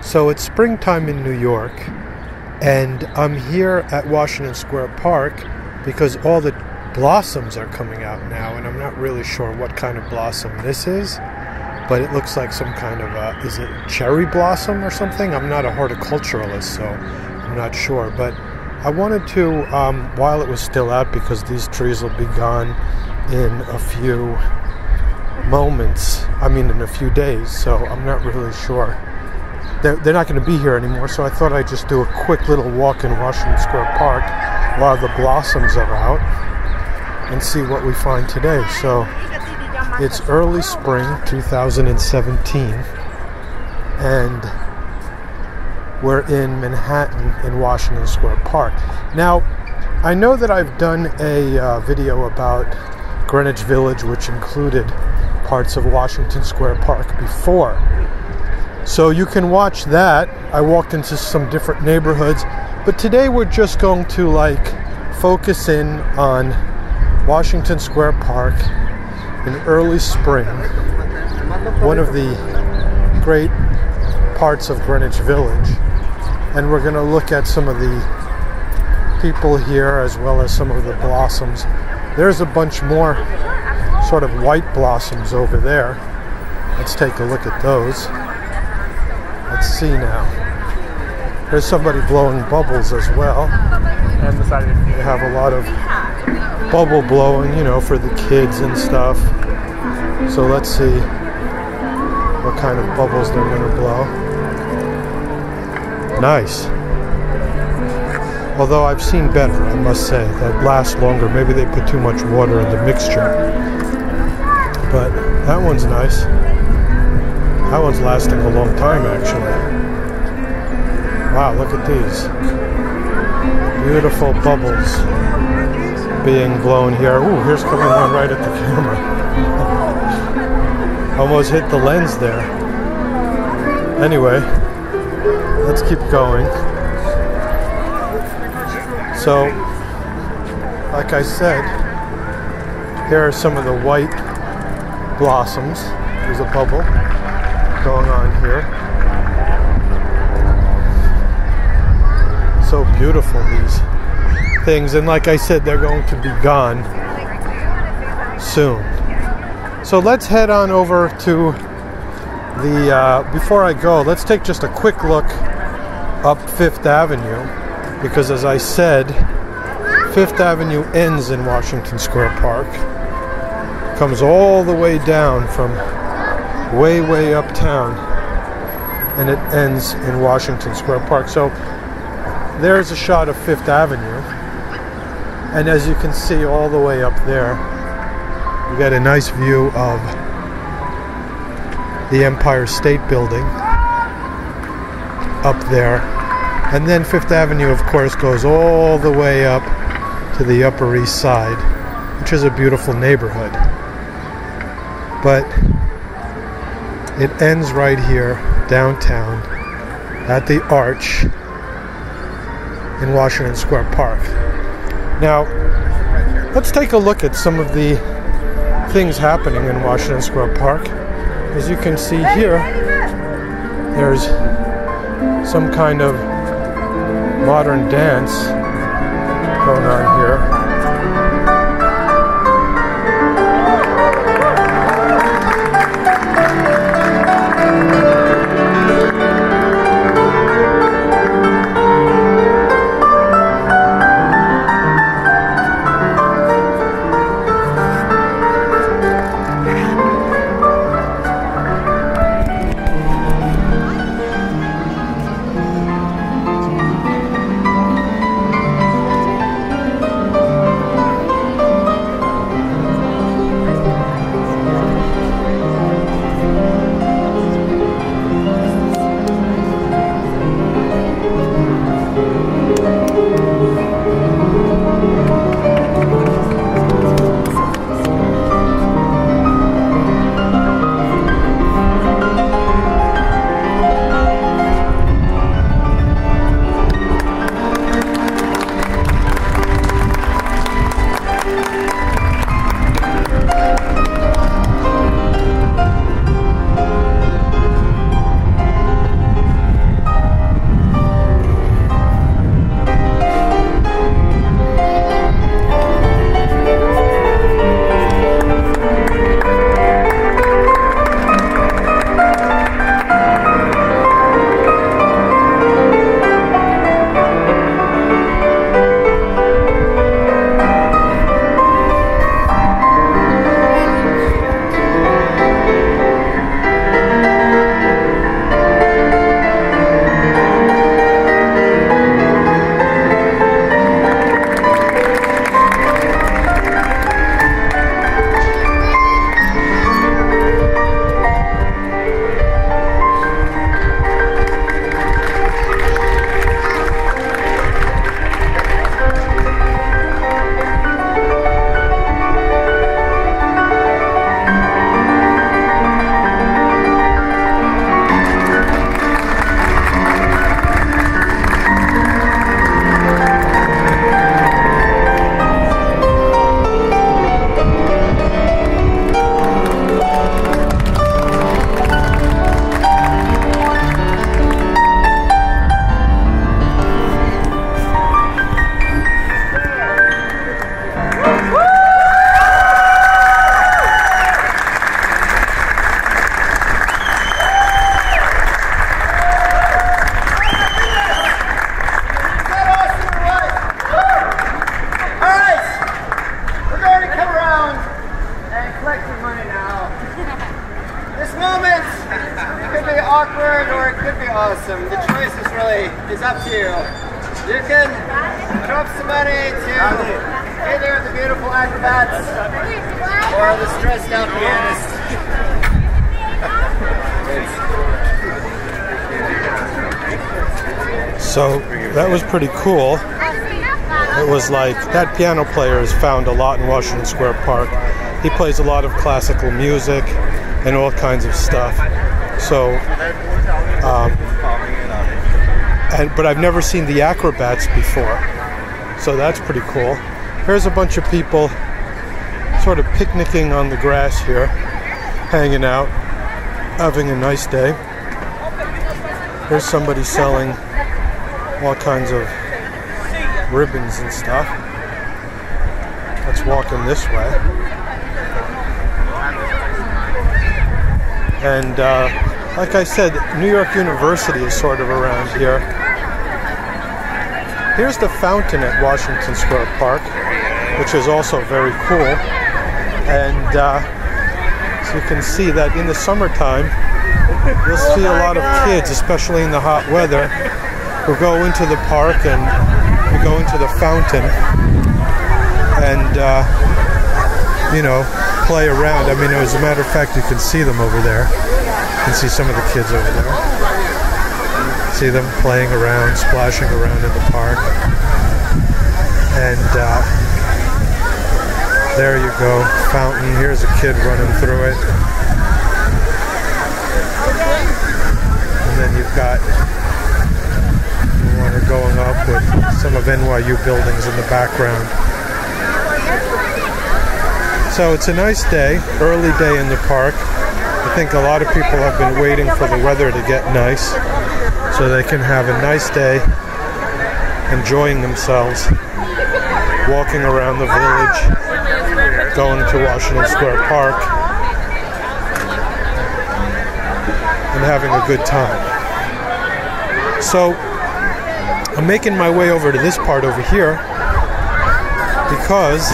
So it's springtime in New York, and I'm here at Washington Square Park because all the blossoms are coming out now, and I'm not really sure what kind of blossom this is, but it looks like some kind of, is it cherry blossom or something? I'm not a horticulturalist, so I'm not sure, but I wanted to, while it was still out, because these trees will be gone in a few moments, in a few days, so I'm not really sure. They're not going to be here anymore, so I thought I'd just do a quick little walk in Washington Square Park while the blossoms are out and see what we find today. So it's early spring 2017, and we're in Manhattan in Washington Square Park. Now, I know that I've done a video about Greenwich Village, which included parts of Washington Square Park before. So you can watch that. I walked into some different neighborhoods, but today we're just going to focus in on Washington Square Park in early spring, one of the great parts of Greenwich Village, and we're going to look at some of the people here as well as some of the blossoms. There's a bunch more sort of white blossoms over there. Let's take a look at those. Let's see now. There's somebody blowing bubbles as well. And they have a lot of bubble blowing, for the kids and stuff. So let's see what kind of bubbles they're going to blow. Nice. Although I've seen better, I must say, that last longer. Maybe they put too much water in the mixture. But that one's nice. That one's lasting a long time, actually. Wow, look at these. Beautiful bubbles being blown here. Ooh, here's coming one right at the camera. Almost hit the lens there. Anyway, let's keep going. So, like I said, here are some of the white blossoms. There's a bubble going on here. So beautiful, these things, and like I said, they're going to be gone soon. So let's head on over to the before I go, let's take just a quick look up Fifth Avenue, because as I said, Fifth Avenue ends in Washington Square Park, comes all the way down from way uptown, and it ends in Washington Square Park. So there's a shot of Fifth Avenue, and as you can see all the way up there, you get a nice view of the Empire State Building up there, and then Fifth Avenue, of course, goes all the way up to the Upper East Side, which is a beautiful neighborhood. But it ends right here, downtown, at the Arch in Washington Square Park. Now, let's take a look at some of the things happening in Washington Square Park. As you can see here, there's some kind of modern dance going on here. moment. It could be awkward or it could be awesome. The choice is up to you. You can drop some money to either the beautiful acrobats or the stressed out pianist. So that was pretty cool. It was like, that piano player is found a lot in Washington Square Park. He plays a lot of classical music and all kinds of stuff. So, but I've never seen the acrobats before. So that's pretty cool. Here's a bunch of people sort of picnicking on the grass here, hanging out, having a nice day. Here's somebody selling all kinds of ribbons and stuff. Let's walk in this way. And like I said, New York University is sort of around here. Here's the fountain at Washington Square Park, which is also very cool. And so you can see that in the summertime, you'll see a lot of kids, especially in the hot weather, who go into the park and you go into the fountain and, you know, play around. I mean, as a matter of fact, you can see them over there. You can see some of the kids over there. See them playing around, splashing around in the park. And there you go, fountain. Here's a kid running through it. And then you've got water going up with some of NYU buildings in the background. So it's a nice day, early day in the park. I think a lot of people have been waiting for the weather to get nice so they can have a nice day enjoying themselves, walking around the village, going to Washington Square Park, and having a good time. So I'm making my way over to this part over here because,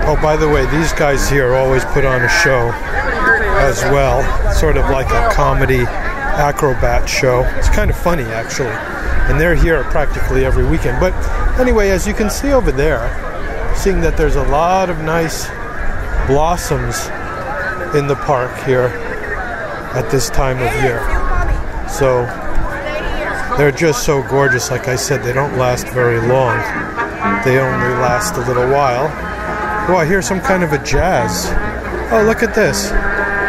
oh, by the way, these guys here always put on a show as well, sort of like a comedy acrobat show. It's kind of funny, actually, and they're here practically every weekend. But anyway, as you can see over there, seeing that there's a lot of nice blossoms in the park here at this time of year. So they're just so gorgeous. Like I said, they don't last very long. They only last a little while. Oh, I hear some kind of a jazz. Oh, look at this.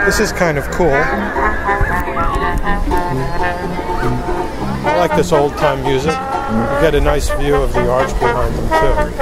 This is kind of cool. I like this old-time music. You get a nice view of the arch behind them, too.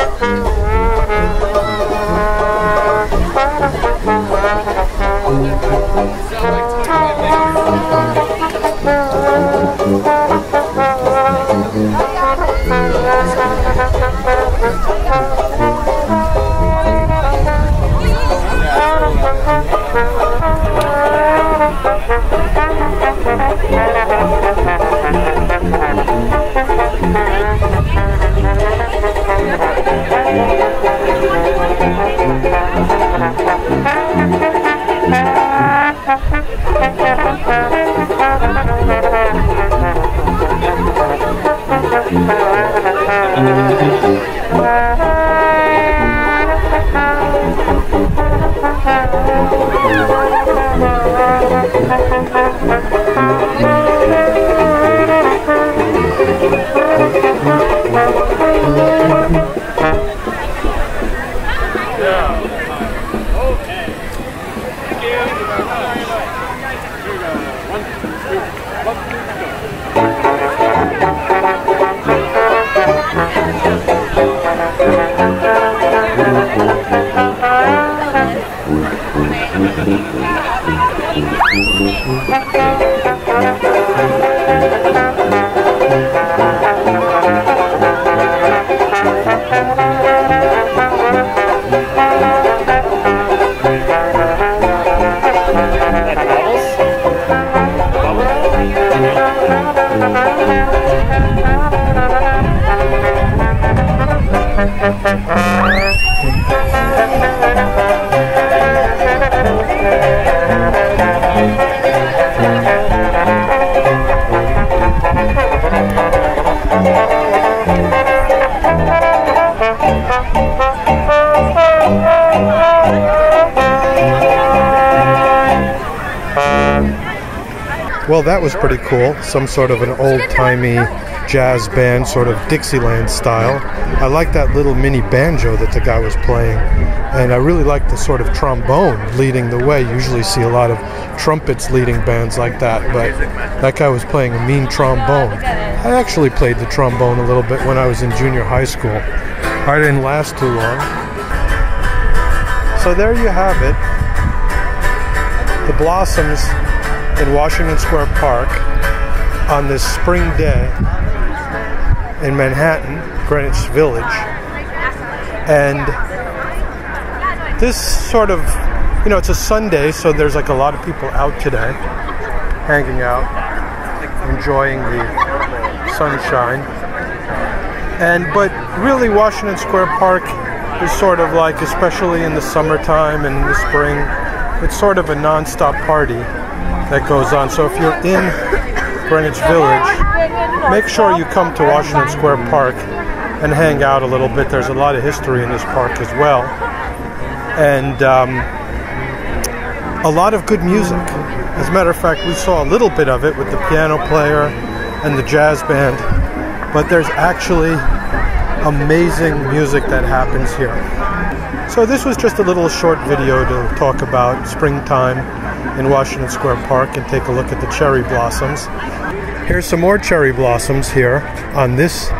Well, that was pretty cool. Some sort of an old-timey jazz band, sort of Dixieland style. I like that little mini banjo that the guy was playing. And I really like the sort of trombone leading the way. You usually see a lot of trumpets leading bands like that, but that guy was playing a mean trombone. I actually played the trombone a little bit when I was in junior high school. I didn't last too long. So there you have it. The blossoms in Washington Square Park on this spring day in Manhattan, Greenwich Village. And this sort of, you know, it's a Sunday, so there's like a lot of people out today, hanging out, enjoying the sunshine. But really Washington Square Park is sort of like, especially in the summertime and in the spring, it's sort of a non-stop party that goes on. So if you're in Greenwich Village, make sure you come to Washington Square Park and hang out a little bit. There's a lot of history in this park as well. And a lot of good music. As a matter of fact, we saw a little bit of it with the piano player and the jazz band, but there's actually amazing music that happens here. So this was just a little short video to talk about springtime in Washington Square Park and take a look at the cherry blossoms. Here's some more cherry blossoms here on this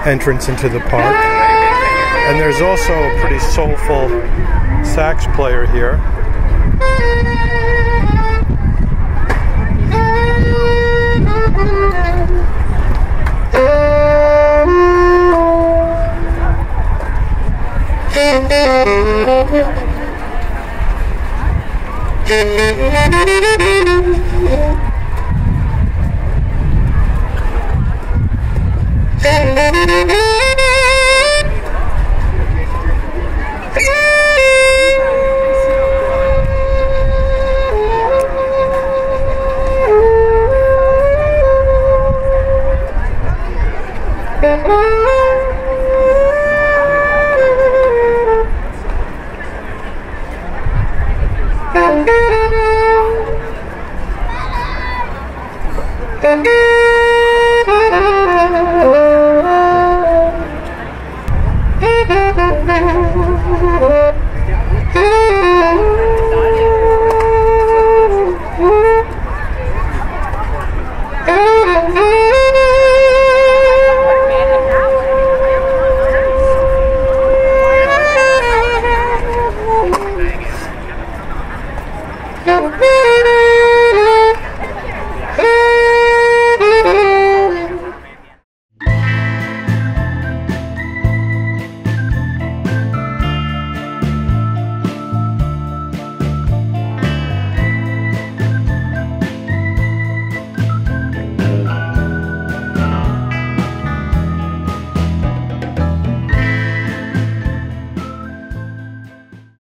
entrance into the park. And there's also a pretty soulful sax player here.